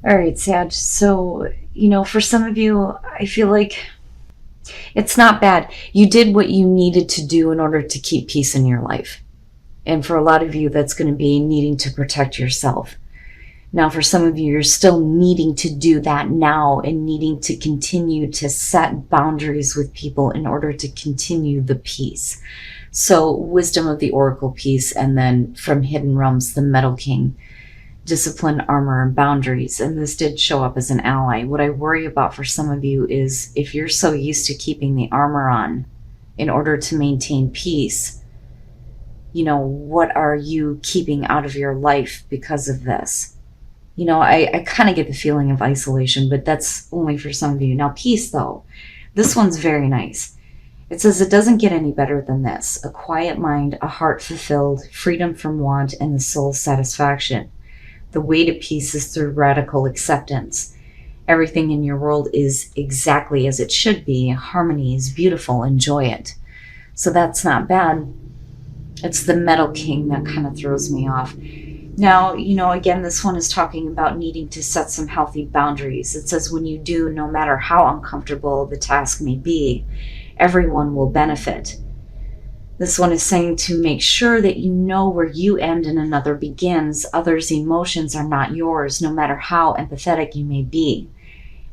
All right, Sag. So, for some of you, I feel like it's not bad. You did what you needed to do in order to keep peace in your life. And for a lot of you, that's going to be needing to protect yourself. Now, for some of you, you're still needing to do that now and needing to continue to set boundaries with people in order to continue the peace. So, wisdom of the oracle piece, and then from Hidden Realms, the Metal King, discipline, armor, and boundaries. And this did show up as an ally. What I worry about for some of you is if you're so used to keeping the armor on in order to maintain peace, what are you keeping out of your life because of this? I kind of get the feeling of isolation, but that's only for some of you. Now, peace, though, this one's very nice. It says it doesn't get any better than this. A quiet mind, a heart fulfilled, freedom from want, and the soul's satisfaction. The way to peace is through radical acceptance. Everything in your world is exactly as it should be. Harmony is beautiful. Enjoy it. So that's not bad. It's the Metal King that kind of throws me off. Now, again, this one is talking about needing to set some healthy boundaries. It says when you do, no matter how uncomfortable the task may be, everyone will benefit. This one is saying to make sure that you know where you end and another begins. Others' emotions are not yours, no matter how empathetic you may be.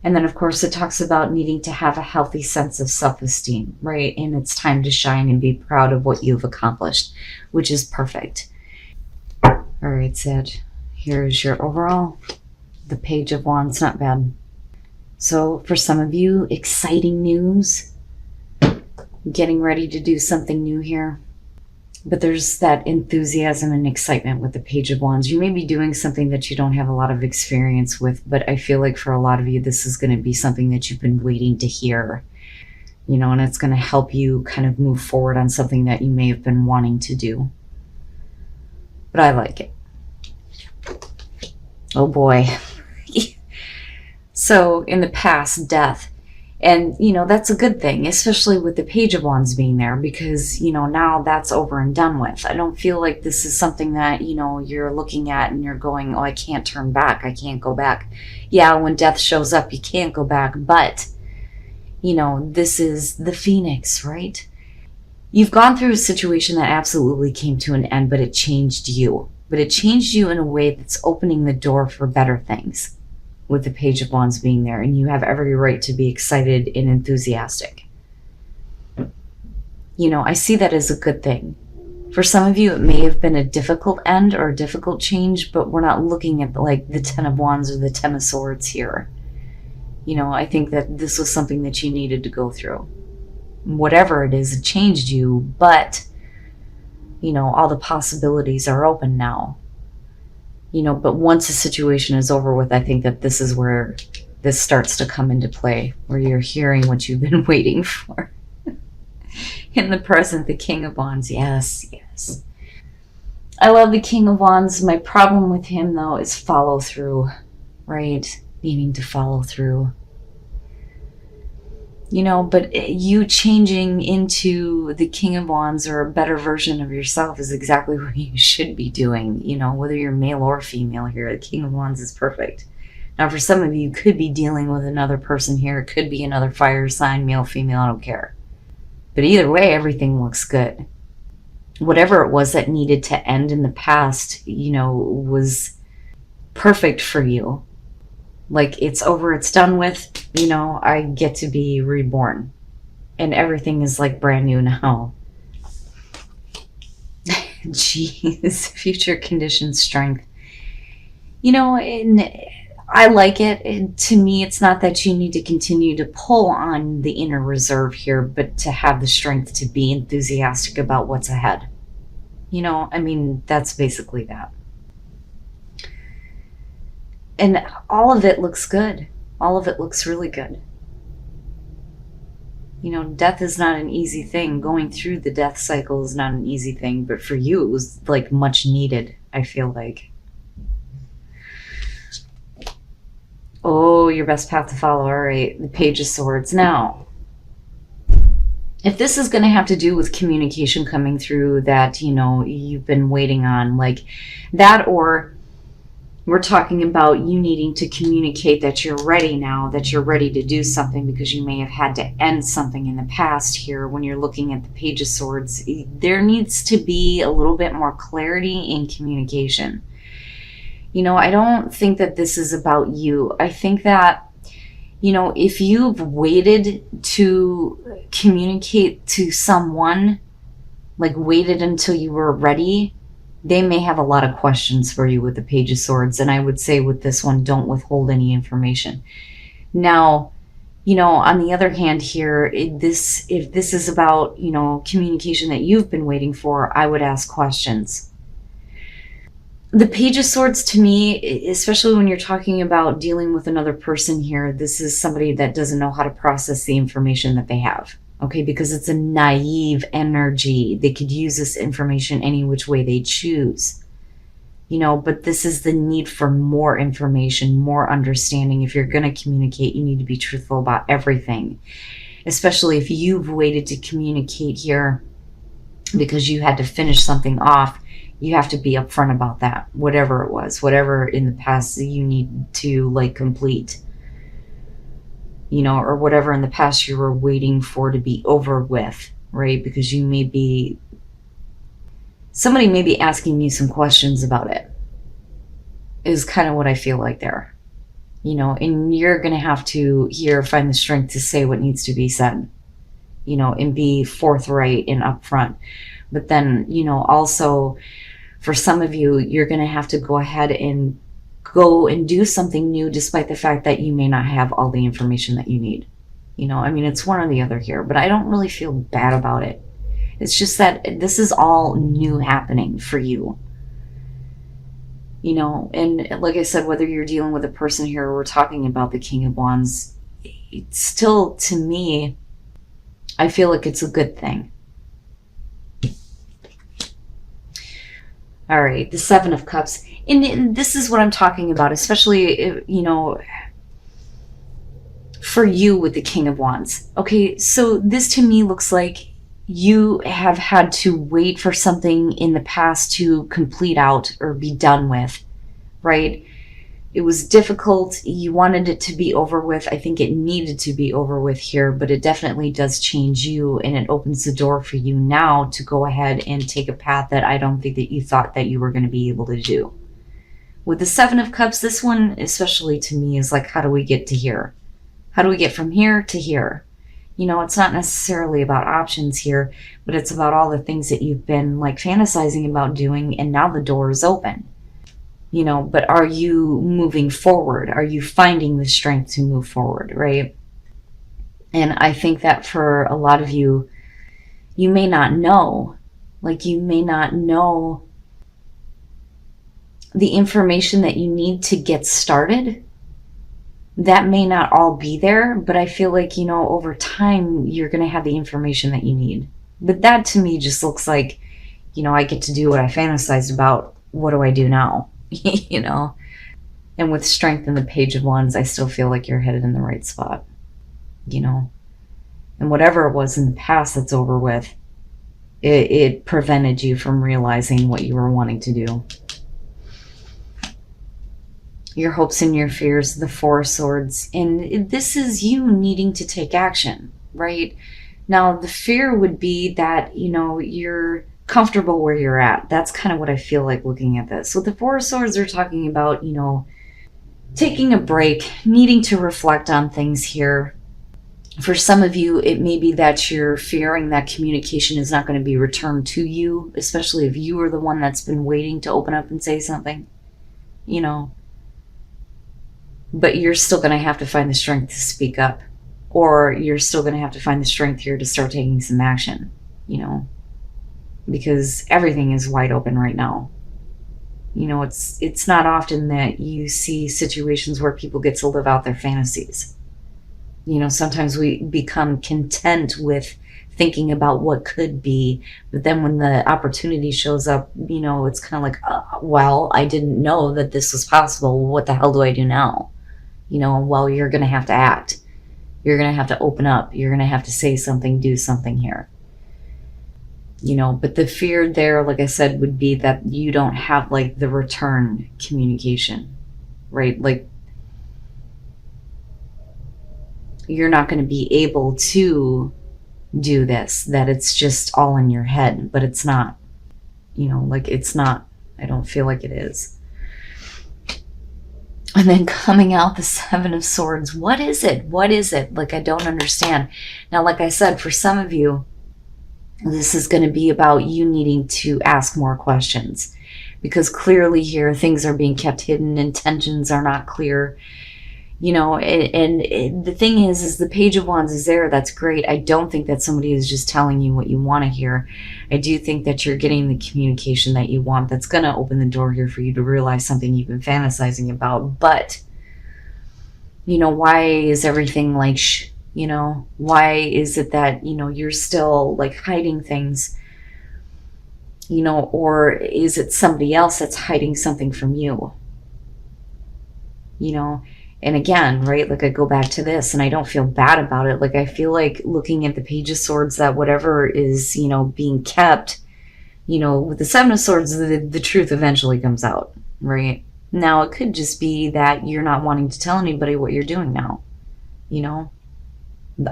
And then, of course, it talks about needing to have a healthy sense of self-esteem, right? And it's time to shine and be proud of what you've accomplished, which is perfect. All right, Sag, here's your overall. The Page of Wands, not bad. So for some of you, exciting news. Getting ready to do something new here. But there's that enthusiasm and excitement with the Page of Wands. You may be doing something that you don't have a lot of experience with, but I feel like for a lot of you, this is going to be something that you've been waiting to hear. And it's going to help you kind of move forward on something that you may have been wanting to do. But I like it. Oh boy. So in the past, death. And, that's a good thing, especially with the Page of Wands being there, because, now that's over and done with. I don't feel like this is something that, you're looking at and you're going, oh, I can't turn back. I can't go back. Yeah, when death shows up, you can't go back. But, this is the Phoenix, right? You've gone through a situation that absolutely came to an end, but it changed you. But it changed you in a way that's opening the door for better things with the Page of Wands being there. And you have every right to be excited and enthusiastic. I see that as a good thing. For some of you, it may have been a difficult end or a difficult change, but we're not looking at like the Ten of Wands or the Ten of Swords here. I think that this was something that you needed to go through. Whatever it is, it changed you, but all the possibilities are open now. But once the situation is over with, I think that this is where this starts to come into play, where you're hearing what you've been waiting for. In the present, the King of Wands, yes. I love the King of Wands. My problem with him, though, is follow through, right? Needing to follow through. But you changing into the King of Wands or a better version of yourself is exactly what you should be doing. Whether you're male or female here, the King of Wands is perfect. Now, for some of you, you could be dealing with another person here. It could be another fire sign, male, female, I don't care. But either way, everything looks good. Whatever it was that needed to end in the past, was perfect for you. Like, it's over, it's done with, I get to be reborn. And everything is like brand new now. Jeez, future condition strength. And I like it. And to me, it's not that you need to continue to pull on the inner reserve here, but to have the strength to be enthusiastic about what's ahead. That's basically that. And all of it looks good. All of it looks really good. Death is not an easy thing. Going through the death cycle is not an easy thing. But for you, it was like much needed, I feel like. Oh, your best path to follow. All right, the Page of Swords. Now, if this is going to have to do with communication coming through that, you've been waiting on, like that, or We're talking about you needing to communicate that you're ready now, that you're ready to do something, because you may have had to end something in the past here. When you're looking at the Page of Swords, there needs to be a little bit more clarity in communication. You know, I don't think that this is about you. I think that, you know, if you've waited to communicate to someone, like waited until you were ready, they may have a lot of questions for you with the Page of Swords. And I would say with this one, don't withhold any information. Now, you know, on the other hand here, if this is about, you know, communication that you've been waiting for, I would ask questions. The Page of Swords, to me, especially when you're talking about dealing with another person here, this is somebody that doesn't know how to process the information that they have. Okay, because it's a naive energy. They could use this information any which way they choose. You know, but this is the need for more information, more understanding. If you're going to communicate, you need to be truthful about everything. Especially if you've waited to communicate here because you had to finish something off. You have to be upfront about that, whatever it was, whatever in the past that you need to like complete. You know, or whatever in the past you were waiting for to be over with, right? Because you may be, somebody may be asking you some questions about it, is kind of what I feel like there. You know, and you're going to have to here find the strength to say what needs to be said, you know, and be forthright and upfront. But then, you know, also for some of you, you're going to have to go ahead and go and do something new, despite the fact that you may not have all the information that you need. You know, I mean, it's one or the other here, but I don't really feel bad about it. It's just that this is all new happening for you. You know, and like I said, whether you're dealing with a person here or we're talking about the King of Wands, it's still, to me, I feel like it's a good thing. All right, the Seven of Cups. And this is what I'm talking about, especially, you know, for you with the King of Wands. Okay, so this to me looks like you have had to wait for something in the past to complete out or be done with, right? It was difficult. You wanted it to be over with. I think it needed to be over with here, but it definitely does change you, and it opens the door for you now to go ahead and take a path that I don't think that you thought that you were going to be able to do. With the Seven of Cups, this one, especially to me, is like, how do we get to here? How do we get from here to here? You know, it's not necessarily about options here, but it's about all the things that you've been like fantasizing about doing, and now the door is open. You know, but are you moving forward? Are you finding the strength to move forward, right? And I think that for a lot of you, you may not know. Like, you may not know the information that you need to get started. That may not all be there, but I feel like, you know, over time, you're going to have the information that you need. But that to me just looks like, you know, I get to do what I fantasized about. What do I do now? You know? And with Strength and the Page of Wands, I still feel like you're headed in the right spot. You know? And whatever it was in the past that's over with, it prevented you from realizing what you were wanting to do. Your hopes and your fears, the Four of Swords. And this is you needing to take action, right? Now, the fear would be that, you know, you're comfortable where you're at. That's kind of what I feel like looking at this. With the Four of Swords, they're talking about, you know, taking a break, needing to reflect on things here. For some of you, it may be that you're fearing that communication is not going to be returned to you, especially if you are the one that's been waiting to open up and say something, you know. But you're still going to have to find the strength to speak up, or you're still going to have to find the strength here to start taking some action, you know, because everything is wide open right now. You know, it's not often that you see situations where people get to live out their fantasies. You know, sometimes we become content with thinking about what could be, but then when the opportunity shows up, you know, it's kind of like, well, I didn't know that this was possible. What the hell do I do now? You know, well, you're going to have to act. You're going to have to open up. You're going to have to say something, do something here. You know, but the fear there, like I said, would be that you don't have like the return communication. right? Like, you're not going to be able to do this, that it's just all in your head, but it's not, you know, like it's not. I don't feel like it is. And then coming out the Seven of Swords. What is it? What is it? Like, I don't understand. Now, like I said, for some of you, this is going to be about you needing to ask more questions, because clearly here things are being kept hidden, intentions are not clear, you know. And the thing is the Page of Wands is there. That's great. I don't think that somebody is just telling you what you want to hear. I do think that you're getting the communication that you want. That's going to open the door here for you to realize something you've been fantasizing about. But, you know, why is everything like you know, why is it that, you know, you're still like hiding things, you know, or is it somebody else that's hiding something from you, you know? And again, right, like I go back to this and I don't feel bad about it. Like I feel like looking at the Page of Swords, that whatever is, you know, being kept, you know, with the Seven of Swords, the truth eventually comes out, right? Now it could just be that you're not wanting to tell anybody what you're doing now, you know?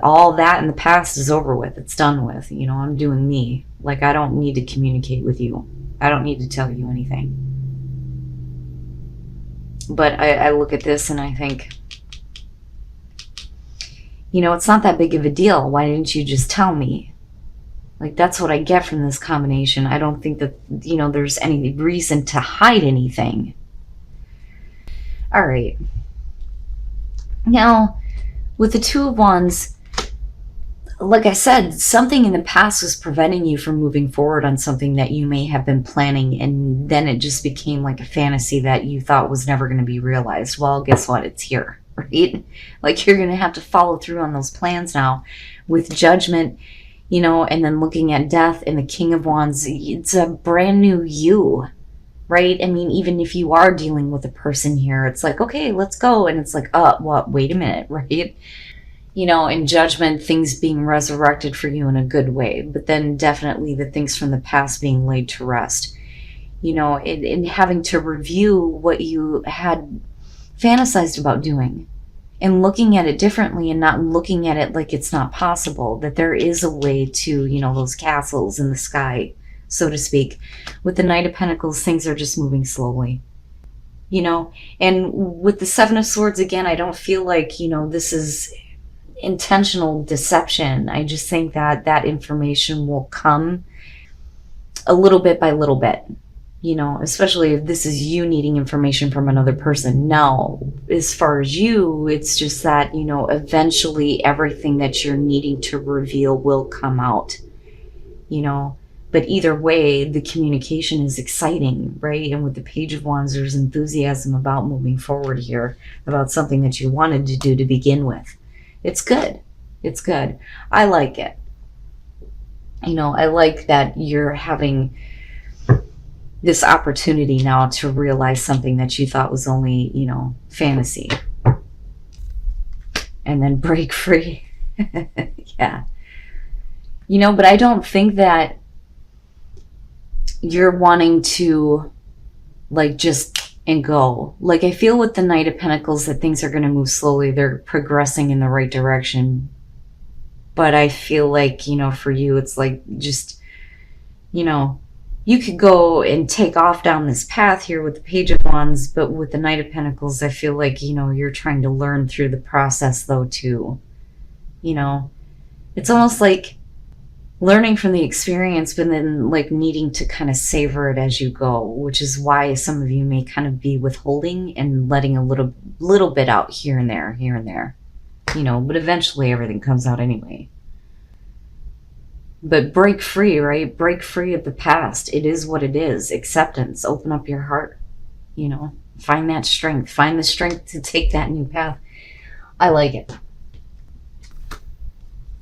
All that in the past is over with. It's done with. You know, I'm doing me. Like, I don't need to communicate with you. I don't need to tell you anything. But I look at this and I think, you know, it's not that big of a deal. Why didn't you just tell me? Like, that's what I get from this combination. I don't think that, you know, there's any reason to hide anything. All right. Now, with the Two of Wands, like I said, something in the past was preventing you from moving forward on something that you may have been planning, and then it just became like a fantasy that you thought was never going to be realized. Well, guess what? It's here, right? Like, you're going to have to follow through on those plans now with Judgment, you know, and then looking at Death and the King of Wands. It's a brand new you, right? I mean, even if you are dealing with a person here, it's like, okay, let's go. And it's like, what? Wait a minute, right? You know, in Judgment, things being resurrected for you in a good way, but then definitely the things from the past being laid to rest. You know, in having to review what you had fantasized about doing and looking at it differently, and not looking at it like it's not possible, that there is a way to, you know, those castles in the sky, so to speak. With the Knight of Pentacles, things are just moving slowly. You know, and with the Seven of Swords, again, I don't feel like, you know, this is intentional deception. I just think that that information will come a little bit by little bit, you know, especially if this is you needing information from another person. Now, as far as you, it's just that, you know, eventually everything that you're needing to reveal will come out, you know. But either way, the communication is exciting, right? And with the Page of Wands, there's enthusiasm about moving forward here, about something that you wanted to do to begin with. It's good. It's good. I like it. You know, I like that you're having this opportunity now to realize something that you thought was only, you know, fantasy. And then break free. Yeah. You know, but I don't think that you're wanting to, like, just and go. Like, I feel with the Knight of Pentacles that things are going to move slowly. They're progressing in the right direction. But I feel like, you know, for you, it's like just, you know, you could go and take off down this path here with the Page of Wands, but with the Knight of Pentacles, I feel like, you know, you're trying to learn through the process though too. You know, it's almost like learning from the experience, but then like needing to kind of savor it as you go, which is why some of you may kind of be withholding and letting a little bit out here and there, you know, but eventually everything comes out anyway. But break free, right? Break free of the past. It is what it is. Acceptance. Open up your heart, you know, find that strength, find the strength to take that new path. I like it.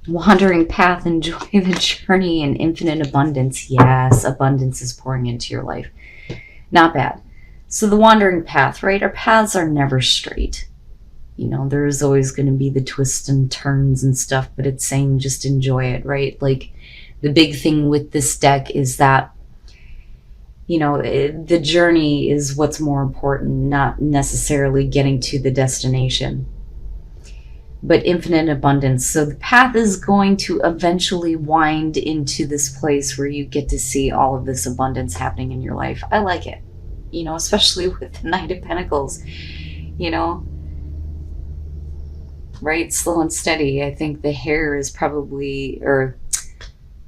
Wandering path, enjoy the journey, and infinite abundance. Yes, abundance is pouring into your life. Not bad. So the wandering path, right? Our paths are never straight. You know, there's always going to be the twists and turns and stuff, but it's saying just enjoy it, right? Like, the big thing with this deck is that You know, the journey is what's more important, not necessarily getting to the destination, but infinite abundance. So the path is going to eventually wind into this place where you get to see all of this abundance happening in your life. I like it, you know, especially with the Knight of Pentacles, you know, right? Slow and steady. I think the hare is probably, or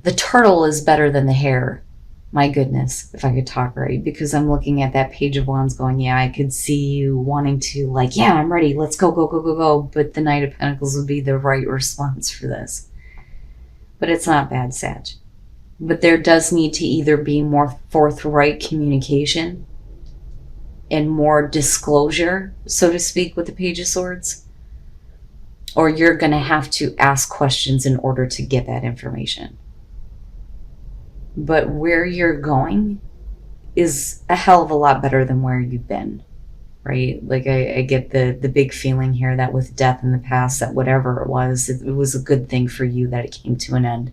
the turtle is better than the hare. My goodness, if I could talk right, because I'm looking at that Page of Wands going, yeah, I could see you wanting to, like, yeah, I'm ready. Let's go, go, go, go, go. But the Knight of Pentacles would be the right response for this. But it's not bad, Sag. But there does need to either be more forthright communication and more disclosure, so to speak, with the Page of Swords. Or you're going to have to ask questions in order to get that information. But where you're going is a hell of a lot better than where you've been, right? Like I get the big feeling here that with death in the past, that whatever it was a good thing for you that it came to an end.